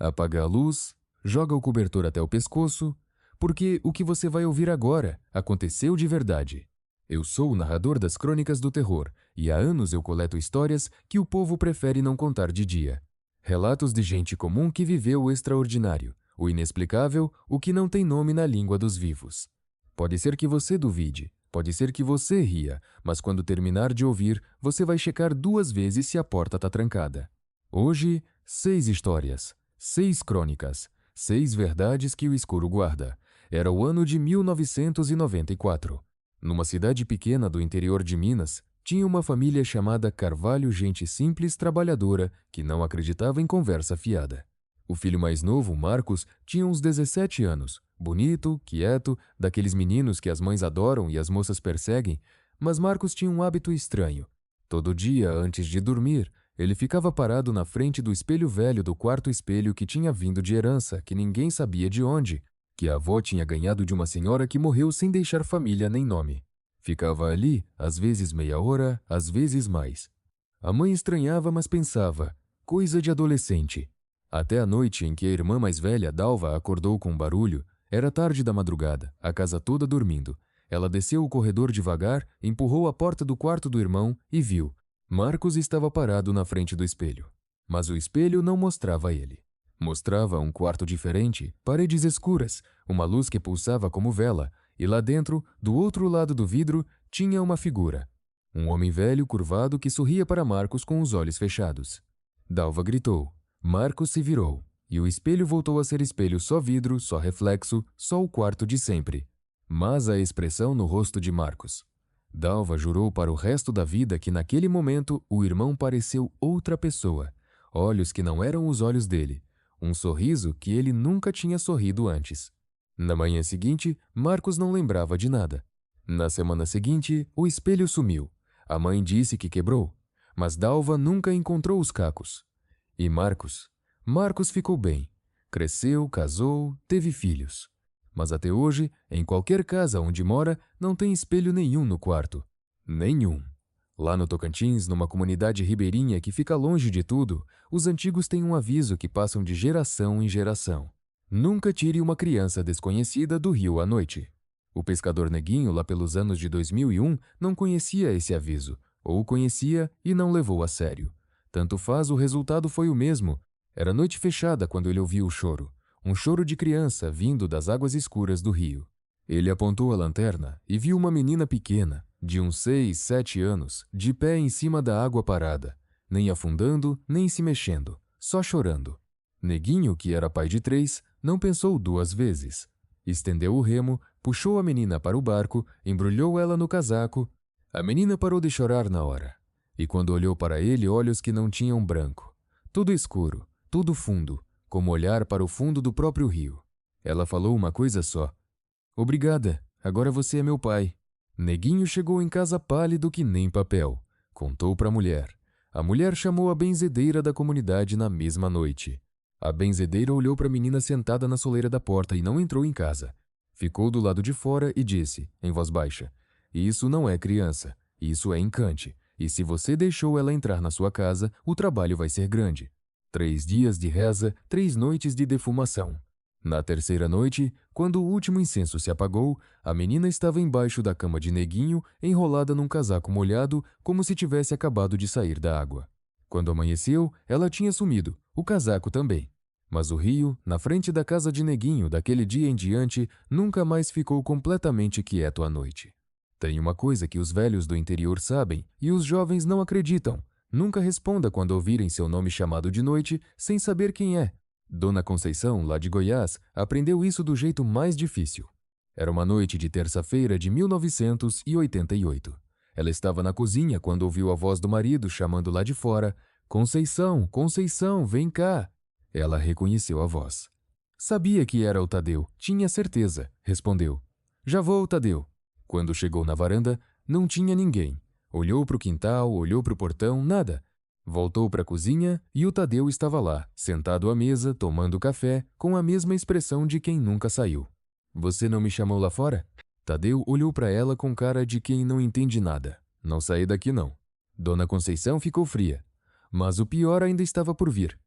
apaga a luz, joga o cobertor até o pescoço, porque o que você vai ouvir agora aconteceu de verdade. Eu sou o narrador das Crônicas do Terror e há anos eu coleto histórias que o povo prefere não contar de dia. Relatos de gente comum que viveu o extraordinário, o inexplicável, o que não tem nome na língua dos vivos. Pode ser que você duvide, pode ser que você ria, mas quando terminar de ouvir, você vai checar 2 vezes se a porta está trancada. Hoje, 6 histórias, 6 crônicas, 6 verdades que o escuro guarda. Era o ano de 1994. Numa cidade pequena do interior de Minas, tinha uma família chamada Carvalho, gente simples, trabalhadora, que não acreditava em conversa fiada. O filho mais novo, Marcos, tinha uns 17 anos, bonito, quieto, daqueles meninos que as mães adoram e as moças perseguem, mas Marcos tinha um hábito estranho. Todo dia, antes de dormir, ele ficava parado na frente do espelho velho do quarto espelho que tinha vindo de herança, que ninguém sabia de onde, que a avó tinha ganhado de uma senhora que morreu sem deixar família nem nome. Ficava ali, às vezes meia hora, às vezes mais. A mãe estranhava, mas pensava, coisa de adolescente. Até a noite em que a irmã mais velha, Dalva, acordou com um barulho, era tarde da madrugada, a casa toda dormindo. Ela desceu o corredor devagar, empurrou a porta do quarto do irmão e viu. Marcos estava parado na frente do espelho. Mas o espelho não mostrava ele. Mostrava um quarto diferente, paredes escuras, uma luz que pulsava como vela, e lá dentro, do outro lado do vidro, tinha uma figura. Um homem velho curvado que sorria para Marcos com os olhos fechados. Dalva gritou. Marcos se virou, e o espelho voltou a ser espelho, só vidro, só reflexo, só o quarto de sempre. Mas a expressão no rosto de Marcos. Dalva jurou para o resto da vida que naquele momento o irmão pareceu outra pessoa. Olhos que não eram os olhos dele. Um sorriso que ele nunca tinha sorrido antes. Na manhã seguinte, Marcos não lembrava de nada. Na semana seguinte, o espelho sumiu. A mãe disse que quebrou, mas Dalva nunca encontrou os cacos. E Marcos? Marcos ficou bem. Cresceu, casou, teve filhos. Mas até hoje, em qualquer casa onde mora, não tem espelho nenhum no quarto. Nenhum. Lá no Tocantins, numa comunidade ribeirinha que fica longe de tudo, os antigos têm um aviso que passam de geração em geração. Nunca tire uma criança desconhecida do rio à noite. O pescador Neguinho, lá pelos anos de 2001, não conhecia esse aviso, ou conhecia e não levou a sério. Tanto faz, o resultado foi o mesmo. Era noite fechada quando ele ouviu o choro. Um choro de criança vindo das águas escuras do rio. Ele apontou a lanterna e viu uma menina pequena, de uns 6, 7 anos, de pé em cima da água parada, nem afundando, nem se mexendo, só chorando. Neguinho, que era pai de 3, não pensou 2 vezes. Estendeu o remo, puxou a menina para o barco, embrulhou ela no casaco. A menina parou de chorar na hora. E quando olhou para ele, olhos que não tinham branco. Tudo escuro, tudo fundo, como olhar para o fundo do próprio rio. Ela falou uma coisa só. Obrigada, agora você é meu pai. Neguinho chegou em casa pálido que nem papel. Contou para a mulher. A mulher chamou a benzedeira da comunidade na mesma noite. A benzedeira olhou para a menina sentada na soleira da porta e não entrou em casa. Ficou do lado de fora e disse, em voz baixa, isso não é criança, isso é encante. E se você deixou ela entrar na sua casa, o trabalho vai ser grande. 3 dias de reza, 3 noites de defumação. Na terceira noite, quando o último incenso se apagou, a menina estava embaixo da cama de Neguinho, enrolada num casaco molhado, como se tivesse acabado de sair da água. Quando amanheceu, ela tinha sumido, o casaco também. Mas o rio, na frente da casa de Neguinho, daquele dia em diante, nunca mais ficou completamente quieto à noite. Tem uma coisa que os velhos do interior sabem e os jovens não acreditam. Nunca responda quando ouvirem seu nome chamado de noite sem saber quem é. Dona Conceição, lá de Goiás, aprendeu isso do jeito mais difícil. Era uma noite de terça-feira de 1988. Ela estava na cozinha quando ouviu a voz do marido chamando lá de fora: Conceição, Conceição, vem cá! Ela reconheceu a voz. Sabia que era o Tadeu, tinha certeza, respondeu. Já vou, Tadeu. Quando chegou na varanda, não tinha ninguém. Olhou para o quintal, olhou para o portão, nada. Voltou para a cozinha e o Tadeu estava lá, sentado à mesa, tomando café, com a mesma expressão de quem nunca saiu. Você não me chamou lá fora? Tadeu olhou para ela com cara de quem não entende nada. Não saí daqui não. Dona Conceição ficou fria. Mas o pior ainda estava por vir.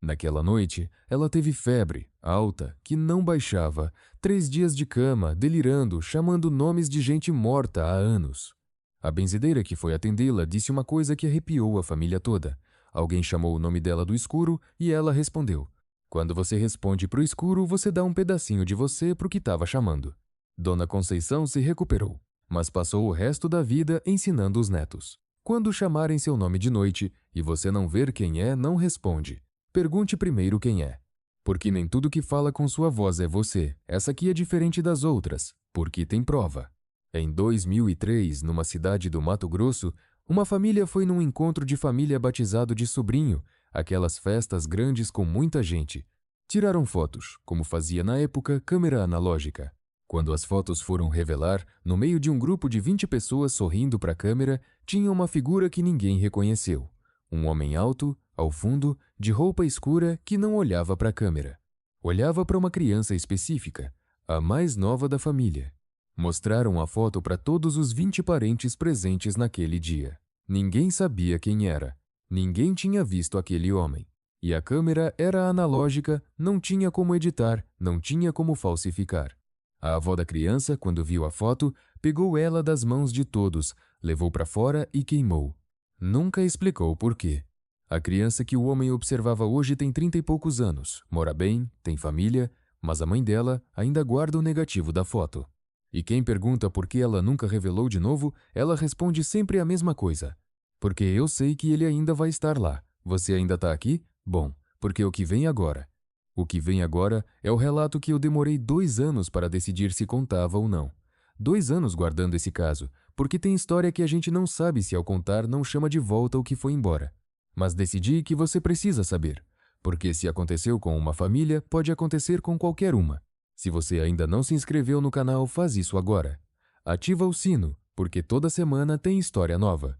Naquela noite, ela teve febre, alta, que não baixava, 3 dias de cama, delirando, chamando nomes de gente morta há anos. A benzedeira que foi atendê-la disse uma coisa que arrepiou a família toda. Alguém chamou o nome dela do escuro e ela respondeu. Quando você responde pro escuro, você dá um pedacinho de você pro que estava chamando. Dona Conceição se recuperou, mas passou o resto da vida ensinando os netos. Quando chamarem seu nome de noite e você não ver quem é, não responde. Pergunte primeiro quem é. Porque nem tudo que fala com sua voz é você. Essa aqui é diferente das outras, porque tem prova. Em 2003, numa cidade do Mato Grosso, uma família foi num encontro de família batizado de sobrinho, aquelas festas grandes com muita gente. Tiraram fotos, como fazia na época câmera analógica. Quando as fotos foram revelar, no meio de um grupo de 20 pessoas sorrindo para a câmera, tinha uma figura que ninguém reconheceu. Um homem alto, ao fundo, de roupa escura, que não olhava para a câmera. Olhava para uma criança específica, a mais nova da família. Mostraram a foto para todos os 20 parentes presentes naquele dia. Ninguém sabia quem era. Ninguém tinha visto aquele homem. E a câmera era analógica, não tinha como editar, não tinha como falsificar. A avó da criança, quando viu a foto, pegou ela das mãos de todos, levou para fora e queimou. Nunca explicou por quê. A criança que o homem observava hoje tem 30 e poucos anos, mora bem, tem família, mas a mãe dela ainda guarda o negativo da foto. E quem pergunta por que ela nunca revelou de novo, ela responde sempre a mesma coisa. Porque eu sei que ele ainda vai estar lá. Você ainda está aqui? Bom, porque o que vem agora? O que vem agora é o relato que eu demorei 2 anos para decidir se contava ou não. 2 anos guardando esse caso, porque tem história que a gente não sabe se ao contar não chama de volta o que foi embora. Mas decidi que você precisa saber, porque se aconteceu com uma família, pode acontecer com qualquer uma. Se você ainda não se inscreveu no canal, faz isso agora. Ativa o sino, porque toda semana tem história nova.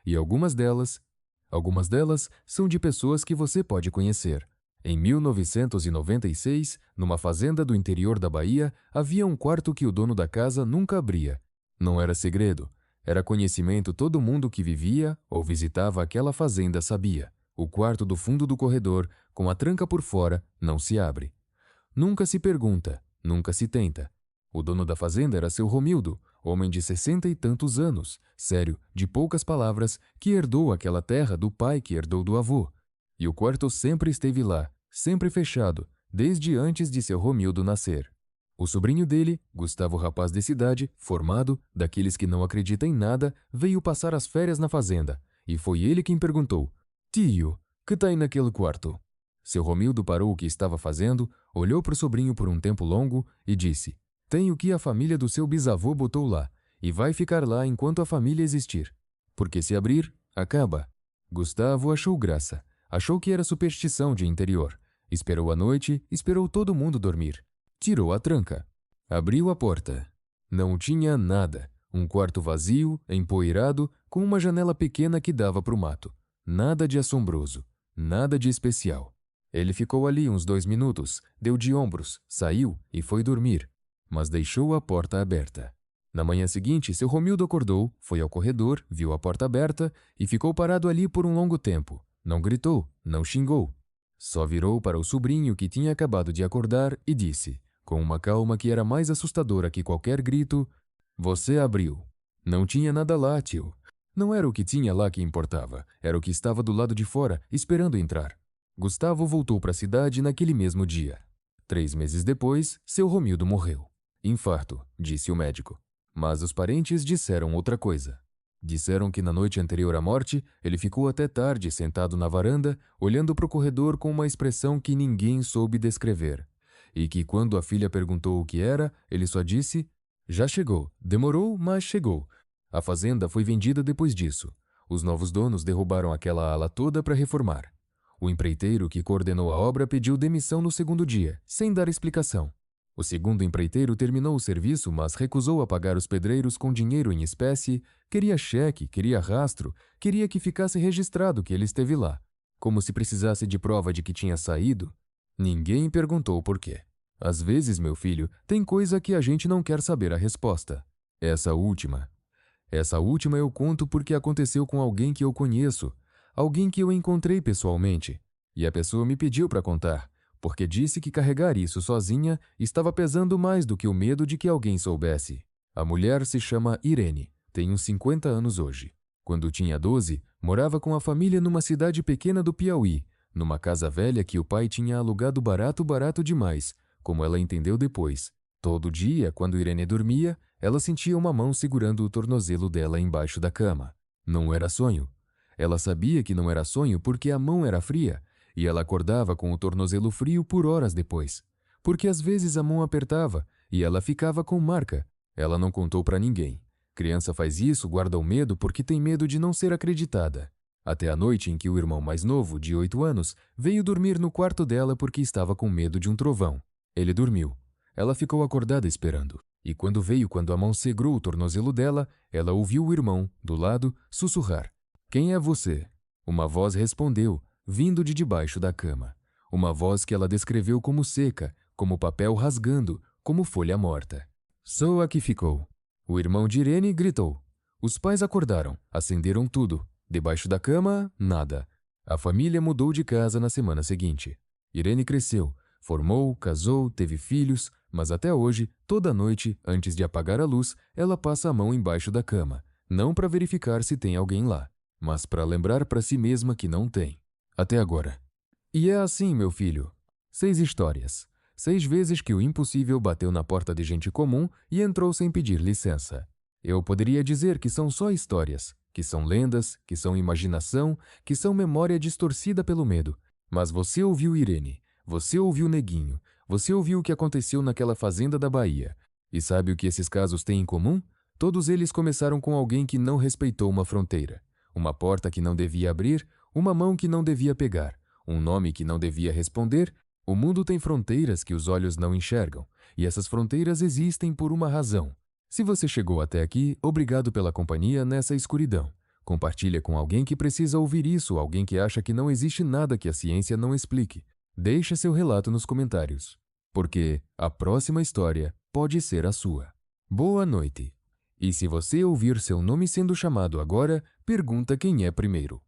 E algumas delas são de pessoas que você pode conhecer. Em 1996, numa fazenda do interior da Bahia, havia um quarto que o dono da casa nunca abria. Não era segredo, era conhecimento, todo mundo que vivia ou visitava aquela fazenda sabia. O quarto do fundo do corredor, com a tranca por fora, não se abre. Nunca se pergunta, nunca se tenta. O dono da fazenda era seu Romildo, homem de 60 e tantos anos, sério, de poucas palavras, que herdou aquela terra do pai que herdou do avô. E o quarto sempre esteve lá, sempre fechado, desde antes de seu Romildo nascer. O sobrinho dele, Gustavo, rapaz de cidade, formado, daqueles que não acreditam em nada, veio passar as férias na fazenda, e foi ele quem perguntou: "Tio, que tá aí naquele quarto?" Seu Romildo parou o que estava fazendo, olhou para o sobrinho por um tempo longo e disse: "Tem o que a família do seu bisavô botou lá, e vai ficar lá enquanto a família existir. Porque se abrir, acaba." Gustavo achou graça. Achou que era superstição de interior. Esperou a noite, esperou todo mundo dormir. Tirou a tranca. Abriu a porta. Não tinha nada. Um quarto vazio, empoeirado, com uma janela pequena que dava para o mato. Nada de assombroso. Nada de especial. Ele ficou ali uns 2 minutos, deu de ombros, saiu e foi dormir. Mas deixou a porta aberta. Na manhã seguinte, seu Romildo acordou, foi ao corredor, viu a porta aberta e ficou parado ali por um longo tempo. Não gritou, não xingou. Só virou para o sobrinho que tinha acabado de acordar e disse, com uma calma que era mais assustadora que qualquer grito: "Você abriu." Não tinha nada lá, tio. Não era o que tinha lá que importava, era o que estava do lado de fora, esperando entrar. Gustavo voltou para a cidade naquele mesmo dia. 3 meses depois, seu Romildo morreu. Infarto, disse o médico. Mas os parentes disseram outra coisa. Disseram que na noite anterior à morte, ele ficou até tarde sentado na varanda, olhando para o corredor com uma expressão que ninguém soube descrever. E que quando a filha perguntou o que era, ele só disse: "Já chegou. Demorou, mas chegou." A fazenda foi vendida depois disso. Os novos donos derrubaram aquela ala toda para reformar. O empreiteiro que coordenou a obra pediu demissão no segundo dia, sem dar explicação. O segundo empreiteiro terminou o serviço, mas recusou a pagar os pedreiros com dinheiro em espécie, queria cheque, queria rastro, queria que ficasse registrado que ele esteve lá. Como se precisasse de prova de que tinha saído. Ninguém perguntou por quê. Às vezes, meu filho, tem coisa que a gente não quer saber a resposta. Essa última eu conto porque aconteceu com alguém que eu conheço, alguém que eu encontrei pessoalmente. E a pessoa me pediu para contar, porque disse que carregar isso sozinha estava pesando mais do que o medo de que alguém soubesse. A mulher se chama Irene, tem uns 50 anos hoje. Quando tinha 12, morava com a família numa cidade pequena do Piauí, numa casa velha que o pai tinha alugado barato demais, como ela entendeu depois. Todo dia, quando Irene dormia, ela sentia uma mão segurando o tornozelo dela embaixo da cama. Não era sonho. Ela sabia que não era sonho porque a mão era fria, e ela acordava com o tornozelo frio por horas depois. Porque às vezes a mão apertava e ela ficava com marca. Ela não contou para ninguém. Criança faz isso, guarda o medo porque tem medo de não ser acreditada. Até a noite em que o irmão mais novo, de 8 anos, veio dormir no quarto dela porque estava com medo de um trovão. Ele dormiu. Ela ficou acordada esperando. E quando a mão segurou o tornozelo dela, ela ouviu o irmão, do lado, sussurrar: "Quem é você?" Uma voz respondeu, vindo de debaixo da cama. Uma voz que ela descreveu como seca, como papel rasgando, como folha morta. "Sou a que ficou." O irmão de Irene gritou. Os pais acordaram, acenderam tudo. Debaixo da cama, nada. A família mudou de casa na semana seguinte. Irene cresceu, formou, casou, teve filhos, mas até hoje, toda noite, antes de apagar a luz, ela passa a mão embaixo da cama, não para verificar se tem alguém lá, mas para lembrar para si mesma que não tem. Até agora. E é assim, meu filho. 6 histórias. 6 vezes que o impossível bateu na porta de gente comum e entrou sem pedir licença. Eu poderia dizer que são só histórias, que são lendas, que são imaginação, que são memória distorcida pelo medo. Mas você ouviu Irene, você ouviu Neguinho, você ouviu o que aconteceu naquela fazenda da Bahia. E sabe o que esses casos têm em comum? Todos eles começaram com alguém que não respeitou uma fronteira, uma porta que não devia abrir, uma mão que não devia pegar, um nome que não devia responder. O mundo tem fronteiras que os olhos não enxergam, e essas fronteiras existem por uma razão. Se você chegou até aqui, obrigado pela companhia nessa escuridão. Compartilha com alguém que precisa ouvir isso, alguém que acha que não existe nada que a ciência não explique. Deixe seu relato nos comentários, porque a próxima história pode ser a sua. Boa noite. E se você ouvir seu nome sendo chamado agora, pergunta quem é primeiro.